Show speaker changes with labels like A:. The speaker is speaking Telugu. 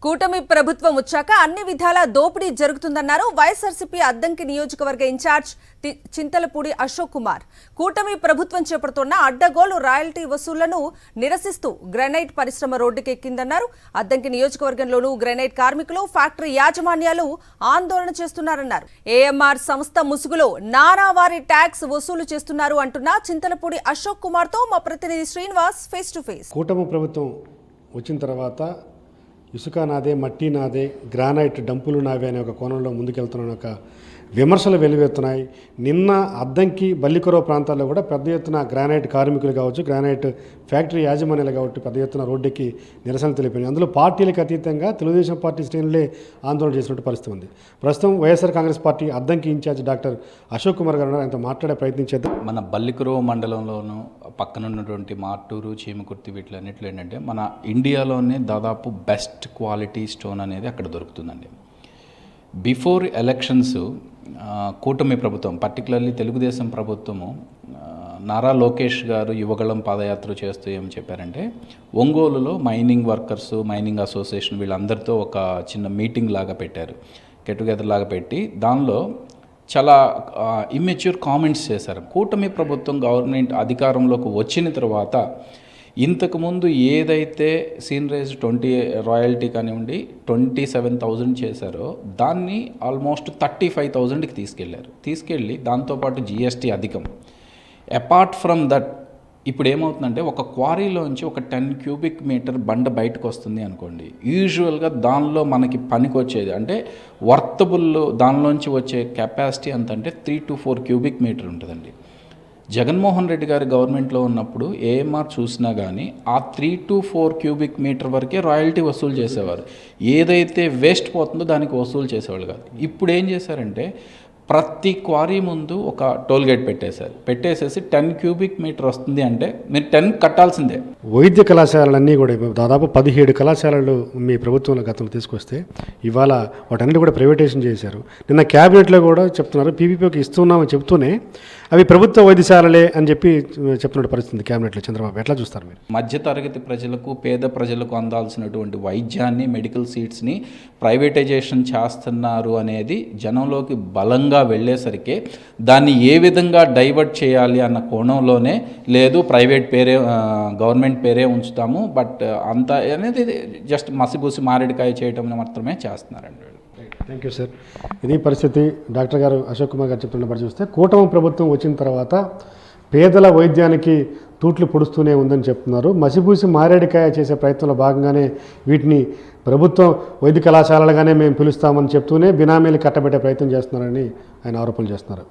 A: కూటమి ప్రభుత్వం వచ్చాక అన్ని విధాల దోపిడీ జరుగుతుందన్నారు వైఎస్ఆర్సీపీ అద్దంకి నియోజకవర్గ ఇన్ఛార్జ్ చింతలపూడి అశోక్ కుమార్. కూటమి ప్రభుత్వం చేపడుతున్న అడ్డగోలు రాయల్టీ వసూళ్లను నిరసిస్తూ గ్రానైట్ పరిశ్రమ రోడ్డుకెక్కిందన్నారు. అద్దంకి నియోజకవర్గంలోనూ గ్రానైట్ కార్మికులు, ఫ్యాక్టరీ యాజమాన్యాలు ఆందోళన చేస్తున్నారన్నారు. ఏఎంఆర్ సంస్థ ముసుగులో నారావారి ట్యాక్స్ వసూలు చేస్తున్నారు అంటున్న చింతలపూడి అశోక్ కుమార్ తో మా ప్రతినిధి శ్రీనివాస్ ఫేస్ టు ఫేస్.
B: కూటమి ప్రభుత్వం వచ్చిన తర్వాత ఇసుక నాదే, మట్టి నాదే, గ్రానైట్ డంపులు నావే అనే ఒక కోణంలో ముందుకెళ్తున్న ఒక విమర్శలు వెలువెత్తున్నాయి. నిన్న అద్దంకి, బల్లికొరవ ప్రాంతాల్లో కూడా పెద్ద ఎత్తున గ్రానైట్ కార్మికులు కావచ్చు, గ్రానైట్ ఫ్యాక్టరీ యాజమాన్యాలు కాబట్టి పెద్ద ఎత్తున రోడ్డుకి నిరసన తెలిపినాయి. అందులో పార్టీలకు అతీతంగా తెలుగుదేశం పార్టీ శ్రేణులే ఆందోళన చేసినట్టు పరిస్థితి ఉంది. ప్రస్తుతం YSR Congress party Addanki in-charge doctor Ashok Kumar గారు ఆయనతో మాట్లాడే ప్రయత్నించేద్దాం.
C: మన బల్లికొరవ మండలంలోనూ పక్కన ఉన్నటువంటి మార్టూరు, చీమకుర్తి వీటిలన్నింటిలో ఏంటంటే మన ఇండియాలోనే దాదాపు బెస్ట్ క్వాలిటీ స్టోన్ అనేది అక్కడ దొరుకుతుందండి. బిఫోర్ ఎలక్షన్స్ కూటమి ప్రభుత్వం, పర్టికులర్లీ తెలుగుదేశం ప్రభుత్వము, నారా లోకేష్ గారు యువగళం పాదయాత్ర చేస్తూ ఏం చెప్పారంటే, ఒంగోలులో మైనింగ్ వర్కర్స్, మైనింగ్ అసోసియేషన్ వీళ్ళందరితో ఒక చిన్న మీటింగ్ లాగా పెట్టారు, గెట్ టుగెదర్ లాగా పెట్టి దానిలో చాలా ఇమ్మెచ్యూర్ కామెంట్స్ చేశారు. కూటమి ప్రభుత్వం గవర్నమెంట్ అధికారంలోకి వచ్చిన తర్వాత ఇంతకుముందు ఏదైతే సీనరైజ్ 20 రాయల్టీ కానివ్వండి 27,000 చేశారో దాన్ని ఆల్మోస్ట్ 35,000కి తీసుకెళ్ళి దాంతోపాటు జిఎస్టీ అధికం. అపార్ట్ ఫ్రమ్ దట్ ఇప్పుడు ఏమవుతుందంటే, ఒక క్వారీలోంచి ఒక 10 క్యూబిక్ మీటర్ బండ బయటకు వస్తుంది అనుకోండి, యూజువల్గా దానిలో మనకి పనికి వచ్చేది అంటే వర్తబుల్ దానిలోంచి వచ్చే కెపాసిటీ ఎంత అంటే 3 to 4 క్యూబిక్ మీటర్ ఉంటుందండి. జగన్మోహన్ రెడ్డి గారి గవర్నమెంట్లో ఉన్నప్పుడు ఏఎంఆర్ చూసినా కానీ ఆ 3 to 4 క్యూబిక్ మీటర్ వరకే రాయల్టీ వసూలు చేసేవారు. ఏదైతే వేస్ట్ పోతుందో దానికి వసూలు చేసేవాళ్ళు కాదు. ఇప్పుడు ఏం చేశారంటే, ప్రతి క్వారీ ముందు ఒక టోల్ గేట్ పెట్టేసేసి 10 క్యూబిక్ మీటర్ వస్తుంది అంటే మీరు 10 కట్టాల్సిందే.
B: వైద్య కళాశాలలన్నీ కూడా దాదాపు 17 కళాశాలలు మీ ప్రభుత్వంలో గతంలో తీసుకొస్తే ఇవాళ వాటన్నిటి కూడా ప్రైవేటైజేషన్ చేశారు. నిన్న క్యాబినెట్లో కూడా చెప్తున్నారు, పీపీపీకి ఇస్తున్నామని చెప్తూనే అవి ప్రభుత్వ వైద్యశాలలే అని చెప్పి చెప్తున్న పరిస్థితి క్యాబినెట్లో. చంద్రబాబు ఎట్లా చూస్తారు మీరు?
C: మధ్యతరగతి ప్రజలకు, పేద ప్రజలకు అందాల్సినటువంటి వైద్యాన్ని, మెడికల్ సీట్స్ని ప్రైవేటైజేషన్ చేస్తున్నారు అనేది జనంలోకి బలంగా వెళ్ళేసరికి దాన్ని ఏ విధంగా డైవర్ట్ చేయాలి అన్న కోణంలోనే, లేదు ప్రైవేట్ పేరే గవర్నమెంట్ పేరే ఉంచుతాము బట్ అంత అనేది జస్ట్ మసిబూసి మారేడుకాయ చేయటం మాత్రమే చేస్తున్నారండి.
B: Thank you sir. ఇది పరిస్థితి. డాక్టర్ గారు అశోక్ కుమార్ గారు చెప్తున్న పరిస్థితి చూస్తే కూటమి ప్రభుత్వం వచ్చిన తర్వాత పేదల వైద్యానికి తూట్లు పొడుస్తూనే ఉందని చెప్తున్నారు. మసిబూసి మారేడుకాయ చేసే ప్రయత్నంలో భాగంగానే వీటిని ప్రభుత్వం వైద్య కళాశాలలుగానే మేము పిలుస్తామని చెప్తూనే బినామీలు కట్టబెట్టే ప్రయత్నం చేస్తున్నారని ఆయన ఆరోపణలు చేస్తున్నారు.